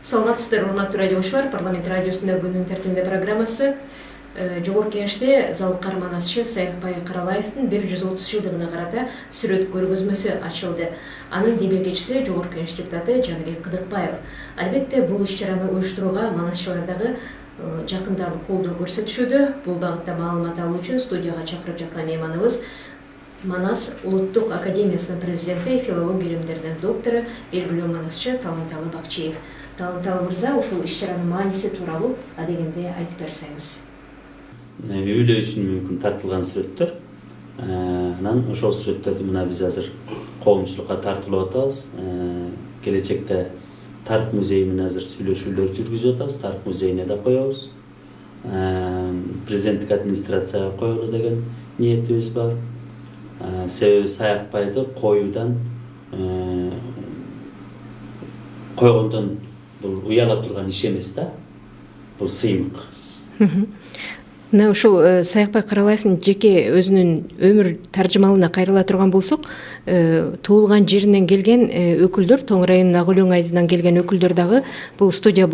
Саламатсыздар, урматтуу радиошылар. Парламент радиосунда күнүн тертинде программасы. Жогорку Кеңеште залкар манасчы Саякбай Каралаевдин 130 жылдыгына карата сүрөт көргөзмөсү ачылды. Анын демилгечиси Жогорку Кеңеш депутаты Жаныбек Кыдыкбаев. Албетте, бул иш-чараны уюштурууга манасчылар дагы жакындан колдоо көрсөтүшүүдө. Бул багытта маалымат алуу үчүн студияга чакырып жаткан мейманыбыз Манас Улуттук академиясынын президенти, филология илимдеринин доктору, белгилүү манасчы Таланталы Бакчиев. Таланталы мырза, ушул иш-чаранын мааниси тууралуу адегенде айтып берсеңиз. Үйлөө үчүн мүмкүн тартылган сүрөттөр. Анан ошол сүрөттөрдү мына биз азыр коомчулукка тартылып атабыз. Келечекте Тарых музейи менен азыр сүйлөшүүлөр жүргүзүп атабыз. Тарых музейине да коебуз. Президенттик администрацияга коелу деген ниетибиз бар. Себеби Саякбайды коюудан койгондон бул уяла турган иш эмес да. Бул сыймык. Мына ушул Саякбай Каралаевдин жеке өзүнүн өмүр таржымалына кайрыла турган болсок, туулган жеринен келген өкүлдөр, Тоң районунун Ак Өлөң айылынан келген өкүлдөр дагы бул студия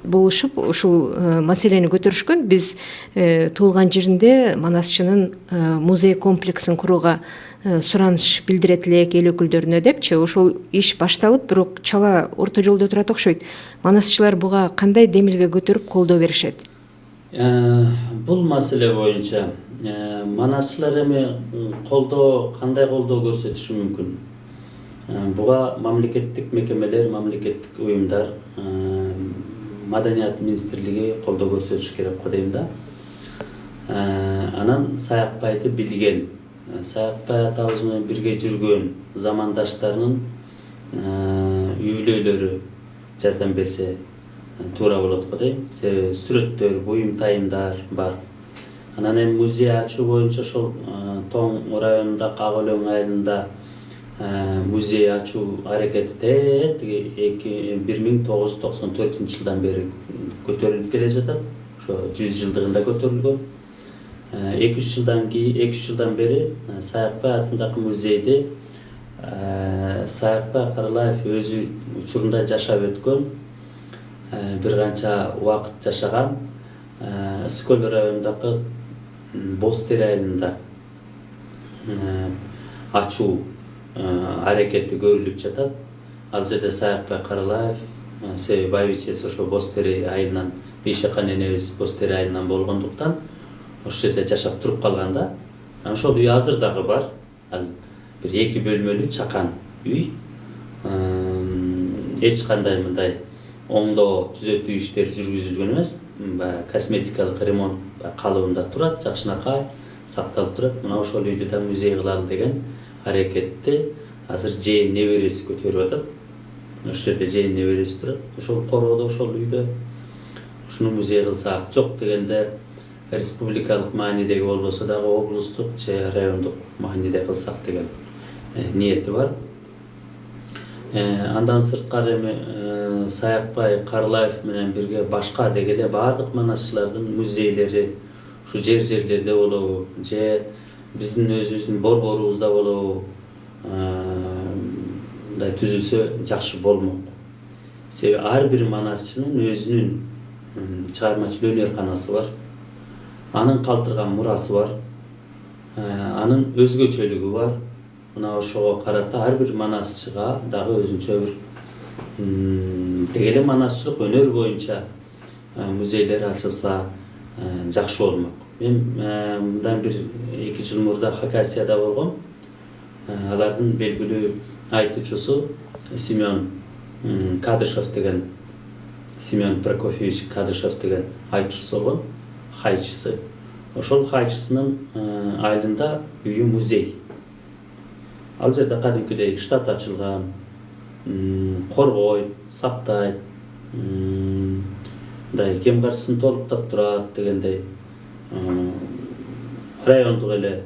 болушуп ушул маселени көтөрүшкөн. Биз туулган жеринде манасчынын музей комплексин курууга сураныш билдирет элек эл өкүлдөрүнө депчи. Ошол иш башталып, бирок чала орто жолдо турат окшойт. Манасчылар буга кандай демилге көтөрүп колдоо беришет? Бул маселе боюнча манасчылар эми кандай колдоо көрсөтүшү мүмкүн? Буга мамлекеттик мекемелер, мамлекеттик уюмдар, Маданият министрлиги колдоо көрсөтүш керек го дейм да. Анан Саякбайды билген, Саякбай атабыз менен бирге жүргөн замандаштарынын үйлөйлөрү жардам берсе туура болот го дейм. Себеби сүрөттөр, буюм-тайымдар бар. Анан эми музей ачуу боюнча ошол Тоң районунда Ак Өлөң айылында музей ачуу аракети тиги 1994 жылдан бери көтөрүлүп келе жатат. Ошо 100 жылдыгында көтөрүлгөн. 2-3 жылдан бери Саякбай атындагы музейди Саякбай Каралаев өзү учурунда жашап өткөн, бир канча убакыт жашаган Скөл районундагы Бостери айылында ачуу аракети көрүлүп жатат. Ал жерде Саякбай Каралаев, себеби байбичеси ошо Бостери айылынан, Бейшакан энебиз Бостери айылынан болгондуктан ошол жерде жашап туруп калган да. Ошол үй азыр дагы бар. Ал бир 2 бөлмөлүү чакан үй. Эч кандай мындай оңдоо түзөтүү иштери жүргүзүлгөн эмес. Косметикалык ремонт калыбында турат, жакшынакай сакталып турат. Мына ошол үйдү да музей кылалы деген аракетти азыр жээн небереси көтөрүп атат. Ошол жерде жээн небереси турат. Ошол короодо, ошол үйдө ушуну музей кылсак, жок дегенде республикалык маанидеги болбосо дагы облустук же райондук мааниде кылсак деген ниети бар. Андан сырткары эми Саякбай Каралаев менен бирге башка деги эле баардык манасчылардын музейлери ушу жерлерде болобу, же биздин өзүбүздүн борборубузда болобу мындай түзүлсө жакшы болмок. Себеби ар бир манасчынын өзүнүн чыгармачыл өнөр-канасы бар. Анын калтырган мурасы бар. Анын өзгөчөлүгү бар. Мына ошого карата ар бир манасчыга дагы өзүнчө бир деги эле манасчылык өнөр боюнча музейлер ачылса жакшы болмок. Мен мындан бир 2 жыл мурда Хакасияда болгом. Алардын белгилүү айтуучусу Семен Кадышев деген, Семен Прокофьевич Кадышев деген айтуучусу болгон, хайчысы. Ошол хайчысынын айылында үйү музей. Ал жерде кадимкидей штат ачылган, коргойт, сактайт, мындай кем каржысын толуктап турат дегендей райондук эле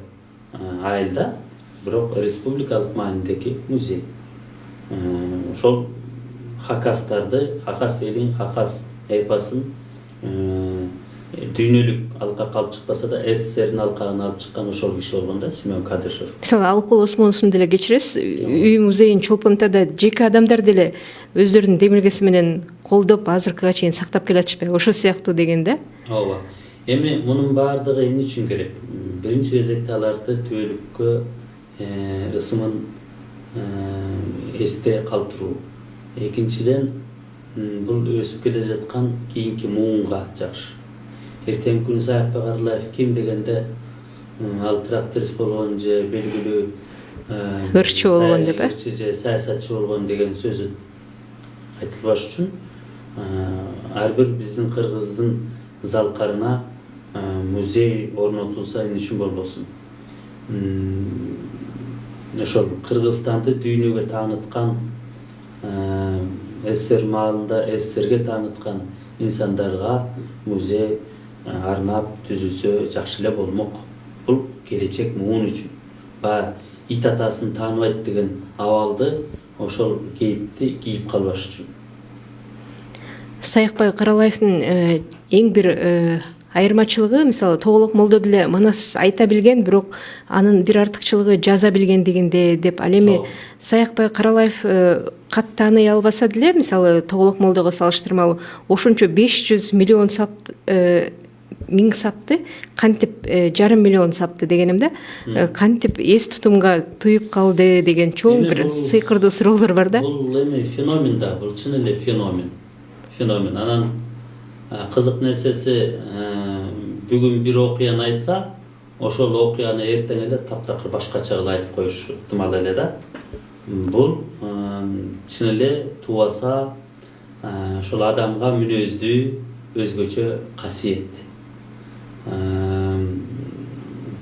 айылда, бирок республикалык маанидеги музей. Ошол хакастарды, хакас элин, хакас эпосын дүйнөлүк алка калып чыкпаса да СССРдин алкагын алып чыккан ошол киши болгон да, Семен Кадышев. Мисалы Алыкул Осмоновдун деле кечиресиз, үй музейин Чолпонтада жеке адамдар деле өздөрүнүн демилгеси менен колдоп азыркыга чейин сактап келатышпайбы, ошол сыяктуу деген да. Ооба. Эми мунун баардыгы эмне үчүн керек? Биринчи кезекте аларды түбөлүккө ысымын эсте калтыруу. Экинчиден, бул өсүп келе жаткан кийинки муунга жакшы. Эртеңки күнү Саякбай Каралаев ким дегенде ал тракторист болгон же белгилүү ырчы болгон деп, ырчы же саясатчы болгон деген сөзү айтылбаш үчүн ар бир биздин кыргыздын залкарына музей орнотулса эмне үчүн болбосун. Ошол Кыргызстанды дүйнөгө тааныткан, СССР маалында СССРге тааныткан инсандарга музей арнап түзүлсө жакшы эле болмок. Бул келечек муун үчүн. Баягы ит атасын тааныбайт деген абалды ошол кейипти кийип калбаш үчүн. Саякбай Каралаевдин эң бир айырмачылыгы, мисалы Тоголок молдо деле манас айта билген, бирок анын бир артыкчылыгы жаза билгендигинде деп. Ал эми Саякбай Каралаев кат тааный албаса деле, мисалы Тоголок молдого салыштырмалуу ошончо 500 миллион миң сапты кантип 1,5 миллион сапты дегеним да, кантип эс тутумга туюп калды деген чоң бир сыйкырдуу суроолор бар да. Бул эми феномен да, бул чын эле феномен. Анан кызык нерсеси, бүгүн бир окуяны айтса, ошол окуяны эртең эле таптакыр башкача кылып айтып коюш ыктымал эле да. Бул чын эле тубаса ошол адамга мүнөздүү өзгөчө касиет.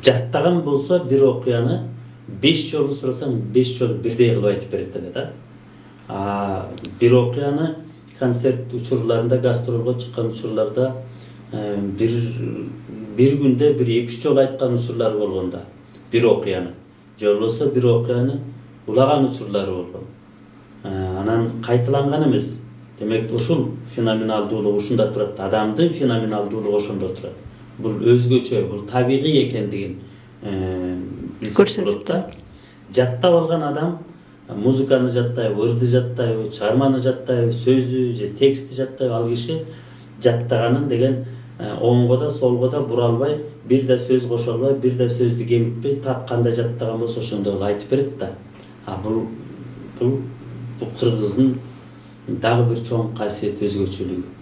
Жаттаган болсо бир окуяны 5 жолу сурасаң 5 жолу бирдей кылып айтып берет эле да. Бир окуяны концерт учурларында, гастролго чыккан учурларда бир күндө 1-2 жолу айткан учурлары болгон да. Бир окуяны. Же болбосо бир окуяны улаган учурлары болгон. Анан кайталанган эмес. Демек ушул феноменалдуулук ушунда турат. Адамдын феноменалдуулугу ошондо турат. Бул өзгөчө, бул табигый экендигин көрсөтүп да. Жаттап алган адам музыканы жаттайбы, ырды жаттайбы, чыгарманы жаттайбы, сөздү же текстти жаттайбы, ал киши жаттаганын деген оңго да солго да бура албай, бир да сөз кошо албай, бир да сөздү кемитпей, так кандай жаттаган болсо ошондой айтып берет да. Бул кыргыздын дагы бир чоң касиет, өзгөчөлүгү.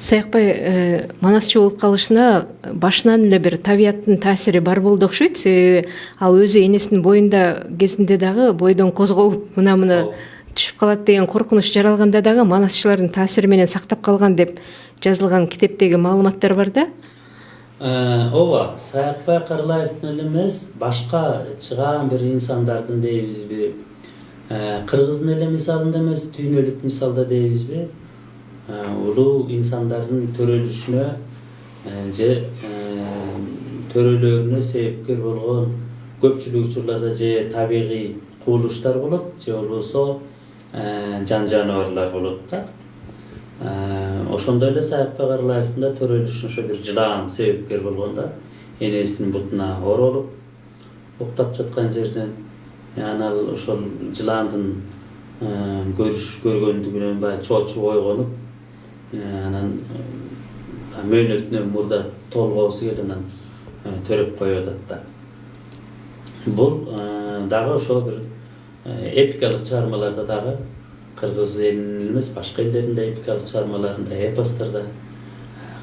Саякбай манасчы болуп калышына башынан эле бир табияттын таасири бар болду окшойт. Себеби ал өзү энесинин боюнда кезинде дагы бойдон козголуп мына түшүп калат деген коркунуч жаралганда дагы манасчылардын таасири менен сактап калган деп жазылган китептеги маалыматтар бар да. Ооба, Саякбай Каралаевдин эле эмес, башка чыгаан бир инсандардын дейбизби, кыргыздын эле мисалында эмес, дүйнөлүк мисалда дейбизби, улуу инсандардын төрөлүшүнө же төрөлөрүнө себепкер болгон көпчүлүк учурларда же табигый кубулуштар болот, же болбосо жан жаныбарлар болот да. Ошондой эле Саякбай Каралаевдин да төрөлүшүнө ошо бир жылаан себепкер болгон да. Энесинин бутуна оролуп уктап жаткан жерден анан ошол жылаандын көргөндүгүнөн баягы чоочуп ойгонуп, анан мөөнөтүнөн мурда толгоосу келип анан төрөп коюп атат да. Бул дагы ошол бир эпикалык чыгармаларда дагы кыргыз элинин эмес, башка элдердин да эпикалык чыгармаларында, эпостарда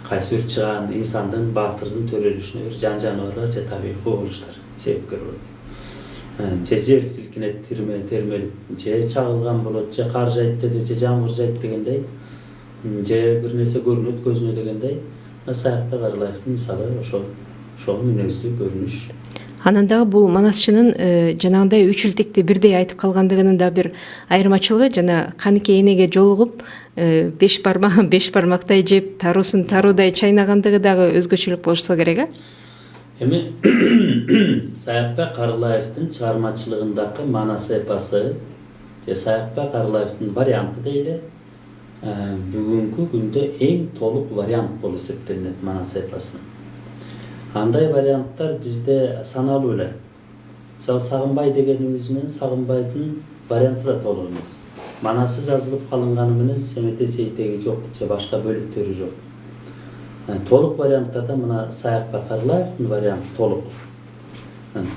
кайсы бир чыгаан инсандын, баатырдын төрөлүшүнө бир жан жаныбарлар же табигый кубулуштар себепкер болот. Же жер силкинет, термелип, же чагылган болот, же кар жайт деди, же жамгыр жайт дегендей, же бир нерсе көрүнөт көзүнө дегендей, Саякбай Каралаевдин мисалы ошол мүнөздүү көрүнүш. Анан дагы бул манасчынын жанагындай 3 илтикти бирдей айтып калгандыгынын да бир айырмачылыгы, жана каныке энеге жолугуп 5 бармактай жеп, таруусун таруудай чайнагандыгы дагы өзгөчөлүк болушса керек, Эми Саякбай Каралаевдин чыгармачылыгындагы манас эпосы же Саякбай Каралаевдин варианты дейли, бүгүнкү күндө эң толук вариант болуп эсептелинет Манас эпосунун. Андай варианттар бизде саналуу эле. Мисалы Сагынбай дегенибиз менен Сагынбайдын варианты да толук эмес. Манасы жазылып калынганы менен Семетей Сейтеги жок же башка бөлүктөрү жок. Толук варианттарда мына Саякбай Карылаевдин варианты толук.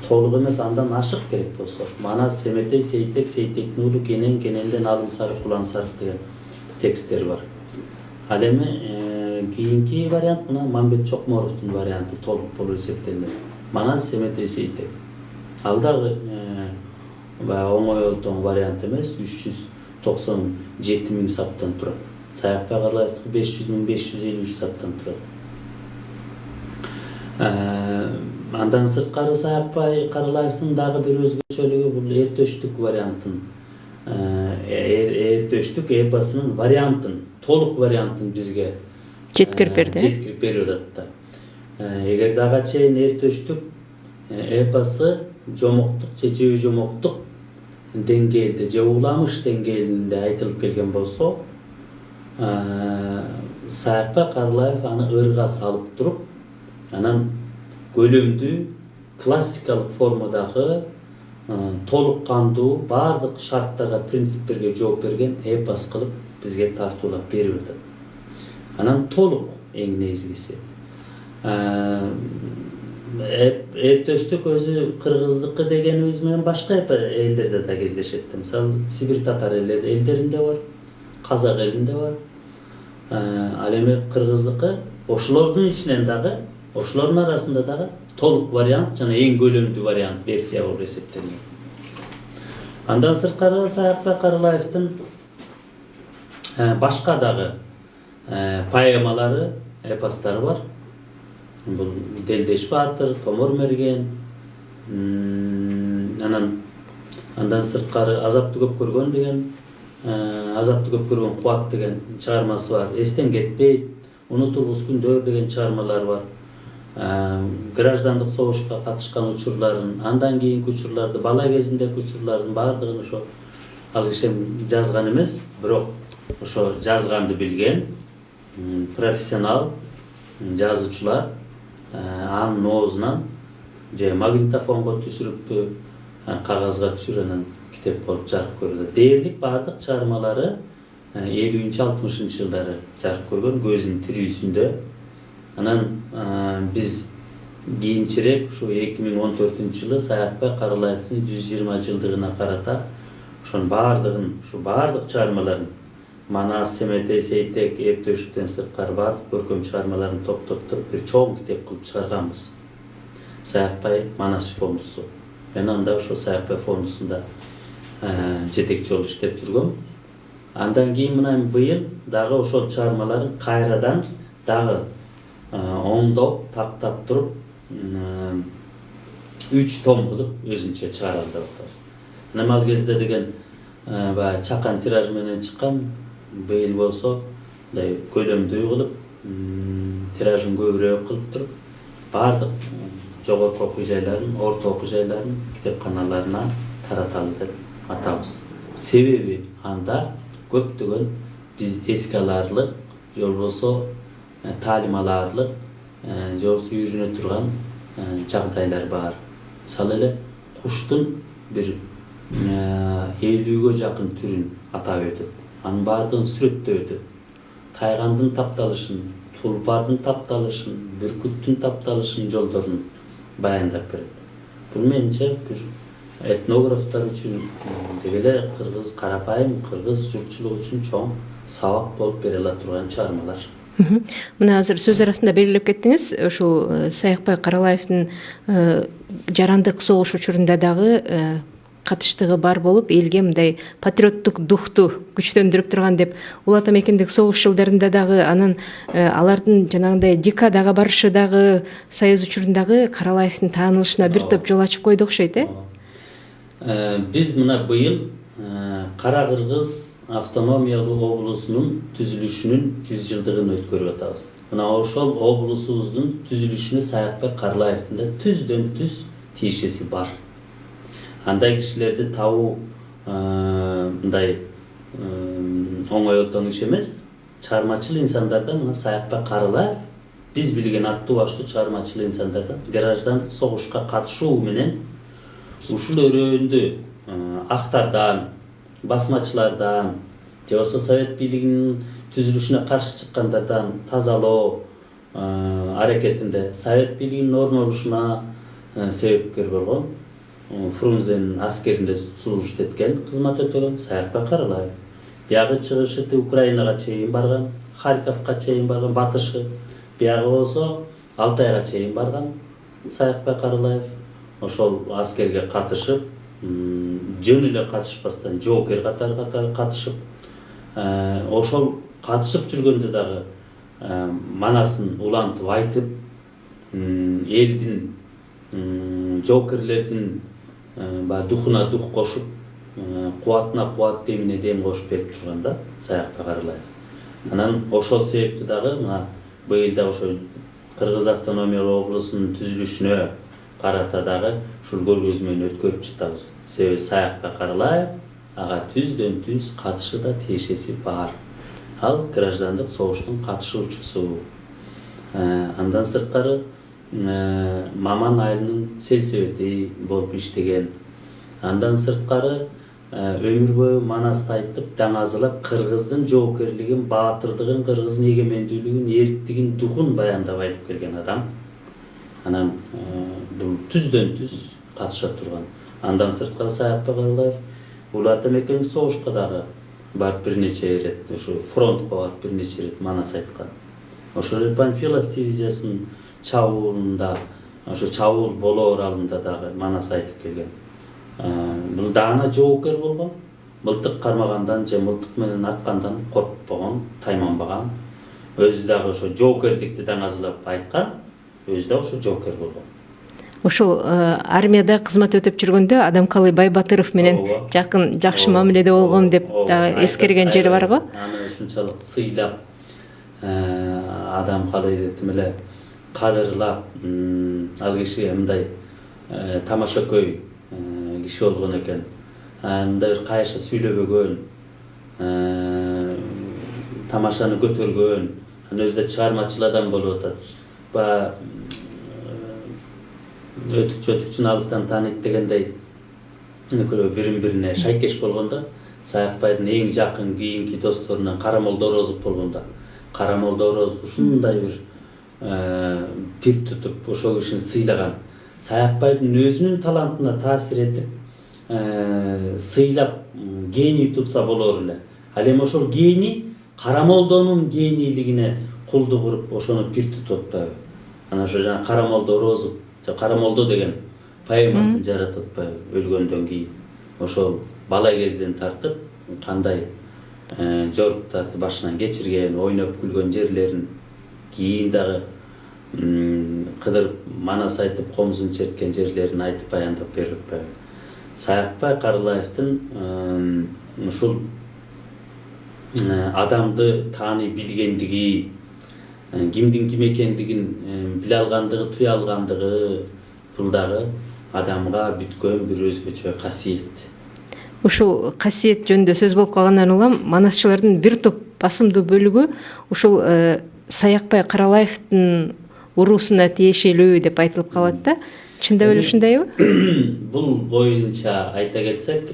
Толук эмес, андан ашык керек болсо. Манас, Семетей, Сейтек, Сейтектин уулу Кенен, Кененден Алым Сарык, Улан Сарык деген текстер бар. Ал эми кийинки вариант мына Мамбет Чокморовдун варианты толук болуп эсептелинет. Манас, Семетей, Сейтек. Ал дагы оңой олтон вариант эмес, 397 000 саптан турат. Саякбай Карылаевдики 500 553 саптан турат. Андан сырткары Саякбай Карылаевдин дагы бир өзгөчөлүгү бул эртөштүк вариантын, эртөштүк эпосунун вариантын, толук вариантын бизге жеткирип берди. Жеткирип берип атат да. Эгер дагы чейин эртөштүк эпосу жомоктук, чечеби жомоктук деңгээлде же уламыш деңгээлинде айтылып келген болсо, Саякбай Карылаев аны ырга салып туруп, анан көлөмдүү классикалык формадагы толук кандуу баардык шарттарга, принциптерге жооп берген эпос кылып бизге тартуулап берип атат. Анан толук эң негизгиси. Эртөштүк өзү кыргыздыкы дегенибиз менен башка элдерде да кездешет. Мисалы Сибирь татар элдеринде бар, казак элинде бар. Ал эми кыргыздыкы ошолордун ичинен дагы, ошолордун арасында дагы толук вариант жана эң көлөмдүү вариант версия болуп эсептелинет. Андан сырткары Саякбай Карылаевдин башка дагы поэмалары, эпостары бар. Бул Делдеш Баатыр, Томор Мерген, андан сырткары Азапты көп көргөн деген, Азапты көп көргөн Кубат деген чыгармасы бар. Эстен кетпейт, Унутулгус күндөр деген чыгармалар бар. Граждандык согушка катышкан учурларын, андан кийинки учурларды, бала кезиндеги учурлардын баардыгын ошо ал киши жазган эмес, бирок ошо жазганды билген профессионал жазуучулар анын оозунан же магнитофонго түшүрүппү, кагазга түшүрүп анан китеп болуп жарык көрдү. Дээрлик баардык чыгармалары 50-60 жылдары жарык көргөн, көзүнүн тирүүсүндө. Анан биз кийинчерээк ушу 2014-жылы Саякбай Карылаевдин 120 жылдыгына карата ошонун баардыгын, ушу баардык чыгармаларын, Манас, Семетей, Сейтек, эртөштүктөн сырткары баардык көркөм чыгармаларын топтоп туруп бир чоң китеп кылып чыгарганбыз. Саякбай Манас фондусу. Мен анда ошо Саякбай фондусунда жетекчи болуп иштеп жүргөм. Андан кийин мына быйыл дагы ошол чыгармаларын кайрадан дагы оңдоп, тактап туруп 3 том кылып өзүнчө чыгаралы деп атабыз. Анан ал кезде деген баягы чакан тираж менен чыккан, быйыл болсо мындай көлөмдүү кылып, тиражын көбүрөөк кылып туруп, баардык жогорку окуу жайларын, орто окуу жайларын, китепканаларына тараталы деп атабыз. Себеби анда көптөгөн биз эске аларлык, же болбосо таалим аларлык, же болбосо үйрөнө турган жагдайлар бар. Мисалы эле куштун бир 50-ге жакын түрүн атап өтөт. Анын баардыгын сүрөттөп өтөт. Тайгандын тапталышын, тулпардын тапталышын, бүркүттүн тапталышын жолдорун баяндап берет. Бул менимче бир этнографтар үчүн деле кыргыз, карапайым кыргыз журтчулугу үчүн чоң сабак болуп бере ала турган чыгармалар. Мына азыр сөз арасында белгилеп кеттиңиз, ушул Саякбай Карылаевдин жарандык согуш учурунда дагы катыштыгы бар болуп, элге мындай патриоттук духту күчтөндүрүп турган деп. Улуу ата мекендик согуш жылдарында дагы анан алардын жанагындай дикадага барышы дагы Союз учурундагы Каралаевдин таанылышына бир топ жол ачып койду окшойт, Биз мына быйыл Кара Кыргыз автономиялуу облусунун түзүлүшүнүн 100 жылдыгын өткөрүп атабыз. Мына ошол облусубуздун түзүлүшүнө Саякбай Карылаевдин да түздөн-түз тиешеси бар. Андай кишилерди табуу мындай оңой олтон иш эмес. Чыгармачыл инсандардан мына Саякбай Карылаев биз билген аттуу баштуу чыгармачыл инсандардан граждандык согушка катышуу менен ушул өрөөндү актардан, басмачылардан, же болбосо совет бийлигинин түзүлүшүнө каршы чыккандардан тазалоо аракетинде совет бийлигинин орнолушуна себепкер болгон Фрунзенин аскеринде служит эткен, кызмат өтөгөн Саякбай Карылаев. Биягы чыгышы Украинага чейин барган, Харьковга чейин барган, батышы. Биягы болсо Алтайга чейин барган Саякбай Карылаев. Ошол аскерге катышып, жөн эле катышпастан жоокер катары катышып, ошол катышып жүргөндө дагы манасын улантып айтып, элдин жоокерлердин духуна дух кошуп, кубатына кубат, демине дем кошуп берип турган да Саякбай Карылаев. Анан ошол себептүү дагы мына быйыл да ошо Кыргыз автономиялык облусунун түзүлүшүнө карата дагы ушул көргөзмөнү өткөрүп жатабыз. Себеби Саякбай Карылаев ага түздөн түз катышы да тиешеси бар. Ал граждандык согуштун катышуучусу. Андан сырткары Маман айылынын сельсовети болуп иштеген. Андан сырткары өмүр бою Манасты айтып, даңазылап кыргыздын жоокерлигин, баатырдыгын, кыргыздын эгемендүүлүгүн, эриктигин, духун баяндап айтып келген адам. Анан бул түздөн түз катыша турган. Андан сырткары Саякбай Карылаев улат эмекеңи согушка дагы барып бир нече ирет, ушу фронтко барып бир нече ирет манас айткан. Ошол Панфилов дивизиясынын чабуулунда, ошо чабуул болоо аралында дагы манас айтып келген. Бул даана жоокер болгон, мылтык кармагандан же мылтык менен аткандан коркпогон, тайманбаган. Өзү дагы ошо жоокердикти даңазылап айткан, өзү да ошо жоокер болгон. Ошол армияда кызмат өтүп жүргөндө Адамкалый Байбатыров менен жакын жакшы мамиледе болгон деп дагы эскерген жери бар го. Аны ушунчалык сыйлап, Адамкалыйды тим эле кадырлап, ал киши мындай тамашакөй киши болгон экен. Мындай бир кайша сүйлөбөгөн, тамашаны көтөргөн, өзү да чыгармачыл адам болуп атат. Өтүкчүн алыстан тааныйт дегендей экөө бирин-бирине шайкеш болгондо, Саякбайдын эң жакын кийинки досторунан Карамолдо Орозов болгондо, Карамолдо Орозов ушундай бир пир тутуп, ошол кишини сыйлаган. Саякбайдын өзүнүн талантына таасир этип, сыйлап гений тутса болор эле. Ал эми ошол гений Карамолдонун генийлигине кулдук уруп, ошону пир тутуп атпайбы? Анан ошо жана Карамолдо Орозов, Карамолдо деген поэмасын жаратып атпайбы өлгөндөн кийин. Ошол бала кезден тартып, кандай жоруктарды башынан кечирген, ойноп күлгөн жерлерин, кийин дагы кыдырып манас айтып, комузун черткен жерлерин айтып баяндап берип атпайбы? Саякбай Карылаевдин ушул адамды тааный билгендиги, кимдин ким экендигин биле алгандыгы, туя алгандыгы, бул дагы адамга бүткөн бир өзгөчө касиет. Ушул касиет жөнүндө сөз болуп калгандан улам манасчылардын бир топ басымдуу бөлүгү ушул Саякбай Карылаевдин уруусуна тиешелүү деп айтылып калат да. Чындап эле ушундайбы? Бул боюнча айта кетсек,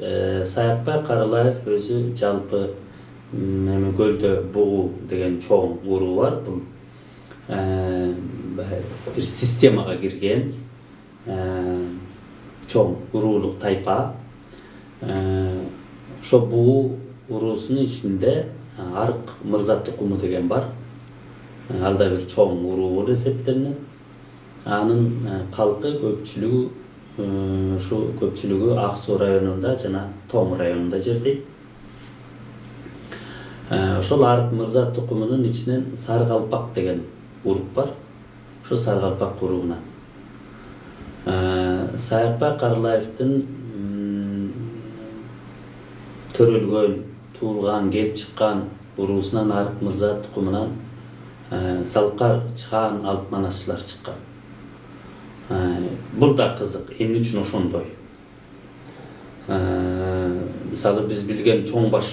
Саякбай Карылаев өзү жалпы Көлдө Бугу деген чоң уруу бар. Бул бир системага кирген чоң уруулук тайпа. Ошо Бугу уруусунун ичинде Арык Мырза тукуму деген бар. Ал да бир чоң уруу болуп эсептелинет. Анын калкы көпчүлүгү Ак Суу районунда жана Тоң районунда жердейт. Ошол Арык Мырза тукумунун ичинен Саргалпак деген уруп бар. Ошо Саргалпак уруунан Саякбай Карылаевдин төрөлгөн, туулган, келип чыккан уруусунан Арык Мырза тукумунан Салкар Чыгаан алып манасчылар чыккан. Бул да кызык, эмне үчүн ошондой? Мисалы биз билген чоң баш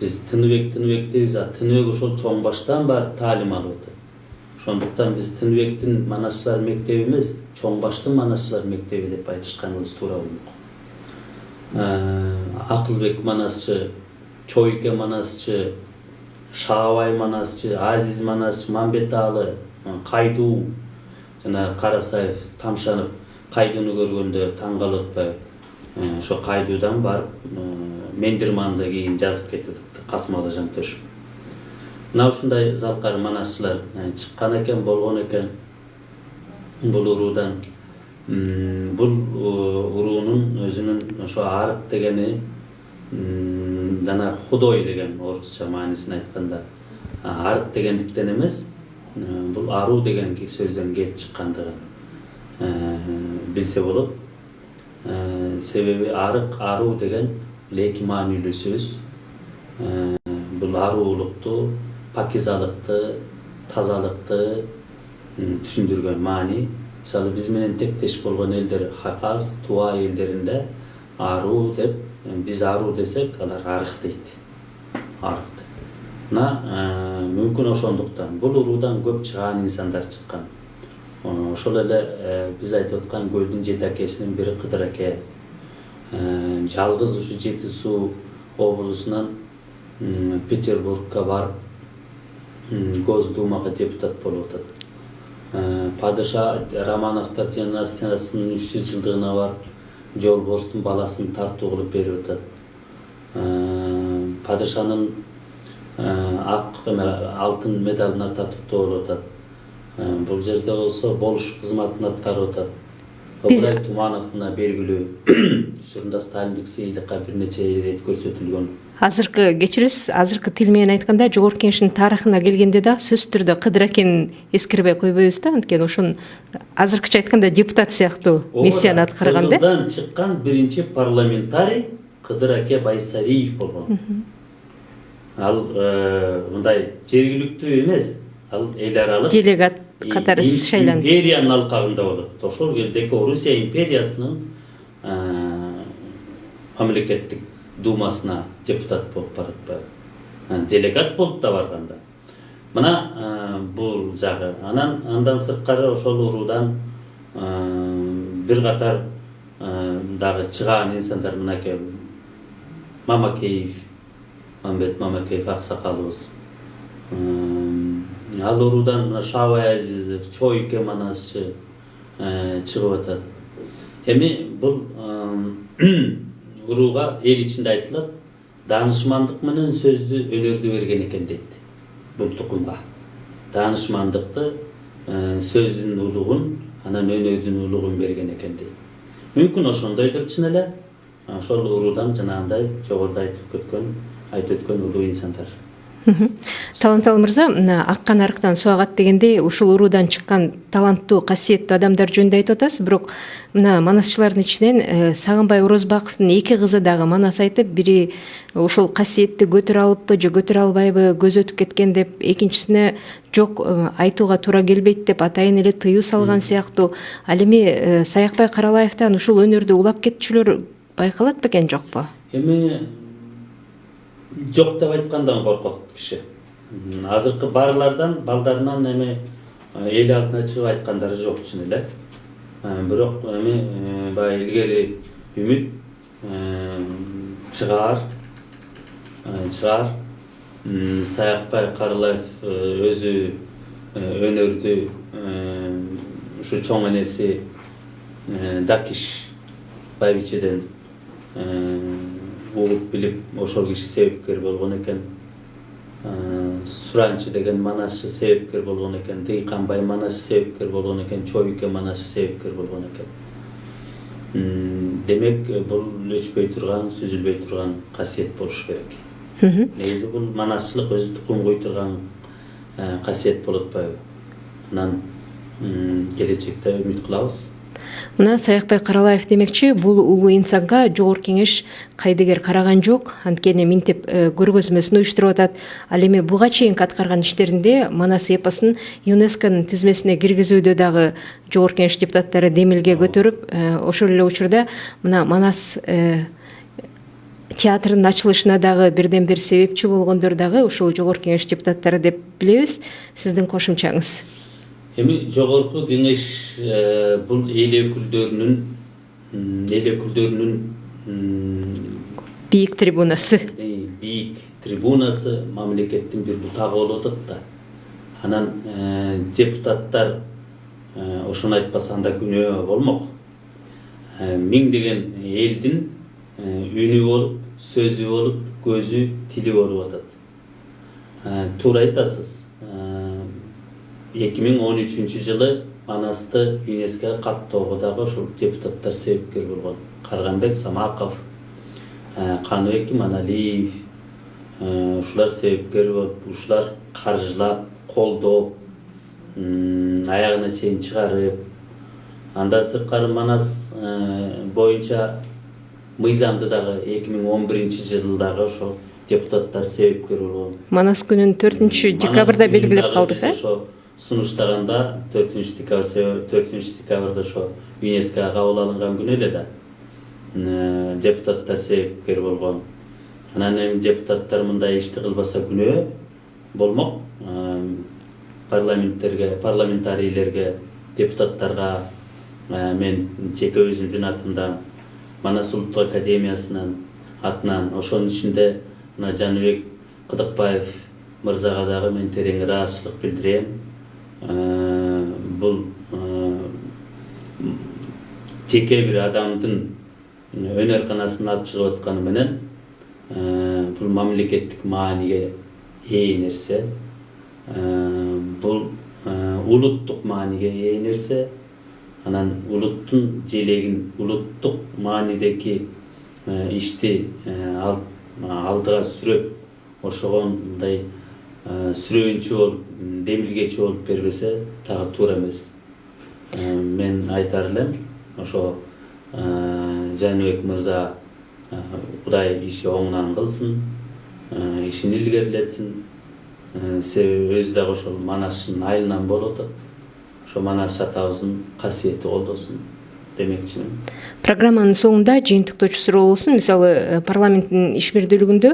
Biz Tınыбек deybiz, Tınыбек ошол чоң баштан бар таалим алып атат. Ошондуктан биз Тыныбектин манасчылар мектеби эмес, чоң баштын манасчылар мектеби деп айтышканыбыз туура болмок. Акылбек манасчы, Чойке манасчы, Шаабай манасчы, Азиз манасчы, Мамбеталы, Кайдуу, жана Карасаев тамшанып Кайдууну көргөндө таң калып атпайбы? Ошо Кайдуудан барып Мендирманды кийин жазып кетип Касымалы Жантөшүп. Мына ушундай залкар манасчылар чыккан экен, болгон экен. Бул уруудан бул уруунун өзүнүн ошо арык дегени жана худой деген орусча маанисин айтканда арык дегендиктен эмес, бул аруу деген сөздөн келип чыккандыгын билсе болот. Себеби арык, аруу деген эки маанилүү сөз. Бул аруулукту, пакизалыкты, тазалыкты түшүндүргөн маани. Мисалы биз менен тектеш болгон элдер Хаказ, Туа элдеринде аруу деп, биз аруу десек, алар арык дейт. Арык. Мына мүмкүн ошондуктан бул уруудан көп чыган инсандар чыккан. Ошол эле биз айтып аткан көлдүн 7 акесинин бири Кыдыр аке. Жалгыз ушу Жети Суу облусунан Петербургка барып Госдумага депутат болуп атат. Падыша Романов Татьяна Настасянын 3 жылдыгына барып Жолборстун баласын тартуу кылып берип атат. Падышанын алтын медалына татыктуу болуп атат. Бул жерде болсо болуш кызматын аткарып атат. Ыбырай Тумановна белгилүү. Ушунда Сталиндик сыйлыкка бир нече ирет көрсөтүлгөн. Азыркы кечиресиз, азыркы тил менен айтканда Жогорку Кеңештин тарыхына келгенде да сөзсүз түрдө Кыдыр акени эскербей койбойбуз да. Анткени ошон азыркыча айтканда депутат сыяктуу миссияны аткарган да. Кыргыздан чыккан биринчи парламентарий Кыдыр аке Байсариев болгон. Ал мындай жергиликтүү эмес, ал эл аралык делегат катары шайланды. Империянын алкагында болот. Ошол кездеги Орусия империясынын мамлекеттик думасына депутат болуп барат. Делегат болуп да барганда. Мына бул жагы. Андан сырткары ошол уруудан бир катар дагы чыган инсандар мынакей Мамакеев, Мамбет Мамакеев аксакалыбыз. Ал уруудан мына Шаабай Азизов, Чойке манасчы чыгып атат. Эми бул урууга эл ичинде айтылат, даанышмандык менен сөздү, өнөрдү берген экен дейт. Бул тукумга даанышмандыкты, сөздүн улугун, анан өнөрдүн улугун берген экен дейт. Мүмкүн ошондойдур чын эле. Ошол уруудан жанагындай жогоруда айтып өткөн улуу инсандар. Таланталы мырза, аккан арыктан суу агат дегендей, ушул уруудан чыккан таланттуу, касиеттүү адамдар жөнүндө айтып атасыз. Бирок мына манасчылардын ичинен Сагынбай Орозбаковдун 2 кызы дагы манас айтып, бири ушул касиетти көтөрө алыппы же көтөрө албайбы, көз өтүп кеткен деп, экинчисине жок айтууга туура келбейт деп атайын эле тыюу салган сыяктуу. Ал эми Саякбай Каралаевден ушул өнөрдү улап кетчүлөр байкалат бекен, жокпу? Эми жок деп айткандан коркот киши. Азыркы барлардан, балдарынан эми эл алдына чыгып айткандары жок чын эле. Бирок эми баягы илгери үмүт чыгаар. Саякбай Каралаев өзү өнөрдү ушу чоң энеси Дакиш Байбичеден угуп билип, ошол киши себепкер болгон экен. Суранчы деген манасчы себепкер болгон экен. Дыйканбай манасчы себепкер болгон экен. Чойке манасчы себепкер болгон экен. Демек, бул өчпөй турган, сүзүлбөй турган касиет болуш керек. Негизи бул манасчылык өзү тукум кой турган касиет болуп атпайбы? Анан келечекте үмүт кылабыз. Мына Саякбай Каралаев демекчи, бул улуу инсанга Жогорку Кеңеш кайдыгер караган жок, анткени минтип көргөзмөсүн уюштуруп атат. Ал эми буга чейинки аткарган иштеринде Манас эпосун ЮНЕСКОнун тизмесине киргизүүдө дагы Жогорку Кеңеш депутаттары демилге көтөрүп, ошол эле учурда мына Манас театрдын ачылышына дагы бирден бир себепчи болгондор дагы ушул жогорку кеңеш депутаттары деп билебиз. Сиздин кошумчаңыз? Эми жогорку кеңеш бул эл өкүлдөрүнүн Бийик трибунасы. Бийик трибунасы мамлекеттин бир бутагы болуп атат да. Анан депутаттар ошону айтпасаң да күнөө болмок. Миңдеген элдин үнү болуп, сөзү болуп, көзү, тили болуп атат. Туура айтасыз. 2013 жылы Манасты ЮНЕСКО каттоого дагы ошол депутаттар себепкер болгон. Карганбек Самаков, Каныбек Иманалиев, ушулар себепкер болуп, ушулар каржылап, колдоп, аягына чейин чыгарып, андан сырткары Манас боюнча мыйзамды дагы 2011 жылдагы ошо депутаттар себепкер болгон. Манас күнүн 4 декабрда белгилеп калдык, ошо сунуштаганда 4 декабрда ошо ЮНЕСКОга кабыл алынган күнү эле да депутаттар себепкер болгон. Анан эми депутаттар мындай ишти кылбаса күнөө болмок. Парламентарийлерге, депутаттарга мен жеке өзүмдүн атымдан, Манас Улуттук Академиясынын атынан, ошонун ичинде Жаныбек Кыдыкбаев мырзага дагы мен терең ыраазычылык билдирем. Бул жеке бир адамдын өнөр-канасын алып чыгып атканы менен бул мамлекеттик мааниге ээ нерсе. Бул улуттук мааниге ээ нерсе. Анан улуттун желегин, улуттук маанидеги ишти алдыга сүрөп, ошогондай сүрөөнчү болуп, демилгечи болуп бербесе дагы туура эмес. Мен айтар элем, ошо Жаныбек мырза Кудай иши оңунан кылсын, ишин илгерилетсин. Себеби өзү дагы ошол Манастын айылынан болуп атат. Ошо Манас атабыздын касиети колдосун демекчимин. Программанын соңунда жыйынтыктоочу суроо болсун. Мисалы, парламенттин ишбирдүүлүгүндө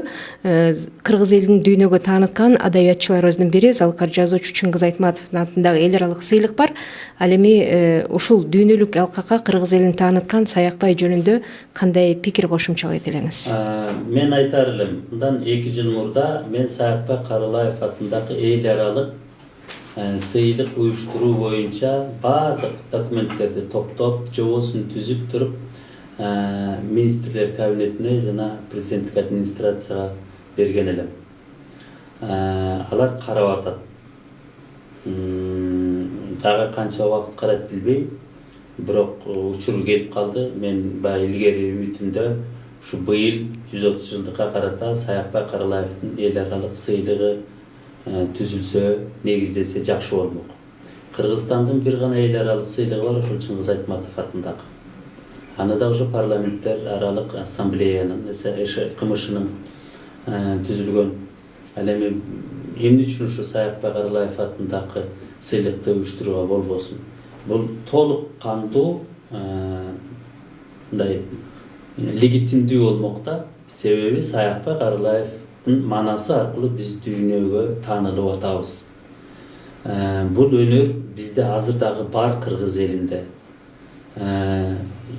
кыргыз элин дүйнөгө тааныткан адабиятчыларыбыздын бири залкар жазуучу Чыңгыз Айтматовдун атындагы эл аралык сыйлык бар. Ал эми ушул дүйнөлүк алкакка кыргыз элин тааныткан Саякбай жөнүндө кандай пикир кошумчалайт элеңиз? Мен айтар элем, мындан 2 жыл мурда мен Саякбай Каралаев атындагы эл аралык сыйлык уюштуруу боюнча баардык документтерди топтоп, жобосун түзүп туруп, министрлер кабинетине жана президенттик администрацияга берген элем. Алар карап атат. Дагы канча убакыт карайт билбейм, бирок учур келип калды. Мен баягы илгери үмүтүмдө ушу быйыл 130 жылдыкка карата Саякбай Каралаевдин эл аралык сыйлыгы түзүлсө, негиздесе жакшы болмок. Кыргызстандын бир гана эл аралык сыйлыгы бар, ошол Чыңгыз Айтматов атындагы. Аны да ошо парламенттер аралык ассамблеянын, КМШнын түзүлгөн. Ал эми эмне үчүн ушу Саякбай Каралаев атындагы сыйлыкты уюштурууга болбосун? Бул толук кандуу мындай легитимдүү болмок да. Себеби Саякбай Каралаев манасы аркылуу биз дүйнөгө таанылып атабыз. Бул өнөр бизде азыр дагы бар кыргыз элинде.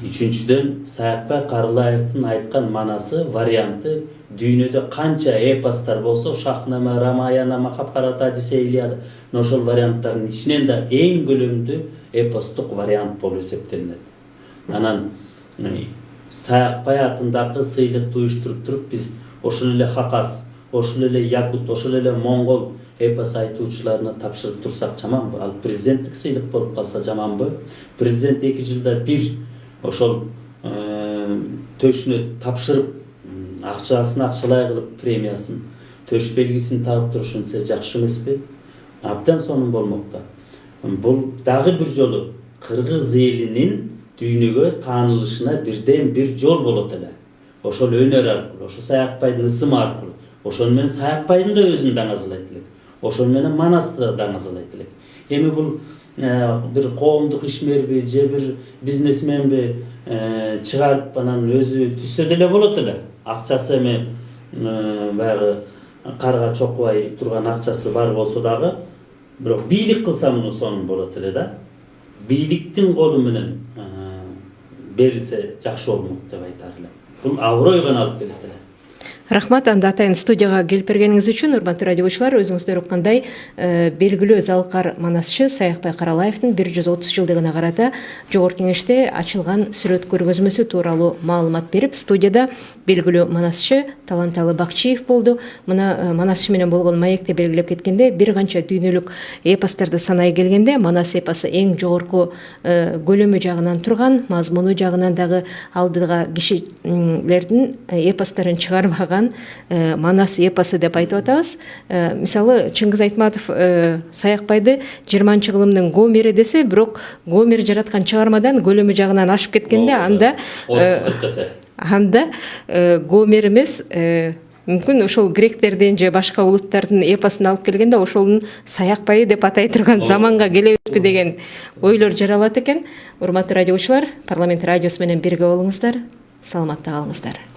Үчүнчүдөн Саякбай Каралаевдин айткан манасы варианты дүйнөдө канча эпостор болсо, Шахнама, Рамаяна, Махабхарат, Одиссея, Илиада, ошол варианттардын ичинен да эң көлөмдүү эпостук вариант болуп эсептелинет. Анан Саякбай атындагы сыйлыкты уюштуруп туруп биз ошол эле Хакас, ошол эле Якут, ошол эле Монгол эпос айтуучуларына тапшырып турсак жаманбы? Ал президенттик сыйлык болуп калса жаманбы? Президент 2 жылда бир ошол төшүнө тапшырып, акчасын акчалай кылып премиясын, төш белгисин тагып турушунса жакшы эмеспи? Абдан сонун болмок да. Бул дагы бир жолу кыргыз элинин дүйнөгө таанылышына бирден бир жол болот эле. Ошол өнөр аркылуу, ошо Саякбайдын ысымы аркылуу, ошону менен Саякбайдын да өзүн даңазалайт элек. Ошону менен Манасты да даңазалайт элек. Эми бул бир коомдук ишмерби же бир бизнесменби чыгарып анан өзү түзсө деле болот эле. акчасы эми баягы карга чокубай турган акчасы бар болсо дагы, бирок бийлик кылса муну сонун болот эле да. Бийликтин колу менен берилсе жакшы болмок деп айтар элем. Бул аброй гана алып келет эле. Рахмат, анда атайын студияга келип бергениңиз үчүн. Урматтуу радиочулар, өзүңүздөр уккандай, белгилүү Залкар Манасчы Саякбай Каралаевдин 130 жылдыгына карата Жогорку Кеңеште ачылган сүрөт көргөзмөсү тууралуу маалымат берип, студияда белгилүү Манасчы Таланталы Бакчиев болду. Мына Манасчы менен болгон маекте белгилеп кеткенде, бир канча дүйнөлүк эпосторду санай келгенде, Манас эпосу эң жогорку көлөмү жагынан турган, мазмуну жагынан дагы алдыга кишилердин эпосторун чыгарбаган Манас эпосу деп айтып атабыз. Мисалы, Чыңгыз Айтматов Саякбайды 20 кылымдын Гомери десе, бирок Гомер жараткан чыгармадан көлөмү жагынан ашып кеткенде, анда Гомер эмес, мүмкүн ошол гректердин же башка улуттардын эпосун алып келгенде ошолун Саякбайы деп атай турган заманга келебизби деген ойлор жаралат экен. Урматтуу радиочулар, Парламент радиосу менен бирге болуңуздар, саламатта калыңыздар.